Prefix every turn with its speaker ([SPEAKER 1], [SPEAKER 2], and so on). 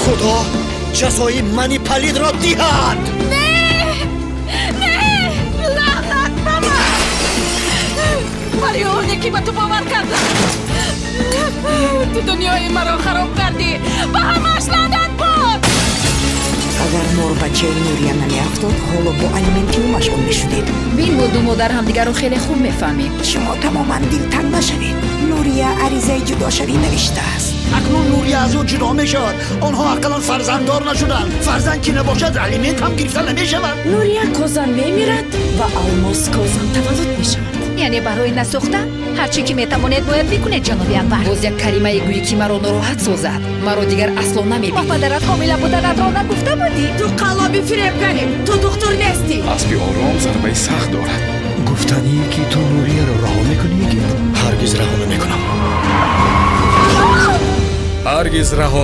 [SPEAKER 1] خدا جزای منی پلید را دهد.
[SPEAKER 2] لعنت بابا پریونه که با تو باور کردم تو دنیای مرا خراب کردی با همش لعنت بود.
[SPEAKER 3] اگر ما رو بچه نوریا نمیافتاد حالا با الیمنتی و مشغول میشدید.
[SPEAKER 2] بین بود و مادر همدیگر رو خیلی خوب میفهمیم.
[SPEAKER 3] شما تماما دلتنگ نشوید. نوریا عریضه جدا شوی نوشته است.
[SPEAKER 1] اکنون نوری از او جدا می شود. آنها اقلا فرزنددار نشدند. فرزند که نباشد الیمنت هم گرفته نمی شود.
[SPEAKER 2] نوریا کوزان میمیرد و الماس کوزان تولد میشود. یعنی برای نسوختن هرچی که میتواند باید بکنه جنابی انور. باز یک کلمه گویی که مرا ناراحت سازد. مرا دیگر اصلا نمیبینی. با پدرت حامله بودنت را نگفته بودی؟ تو قلابی فریبگری. تو دکتر نیستی.
[SPEAKER 4] اسبی آرام ضربه سخت دارد.
[SPEAKER 5] گفتنی که تو نوریه رو رها میکنی؟
[SPEAKER 1] هرگز رها نمی کنم.
[SPEAKER 4] هرگز رها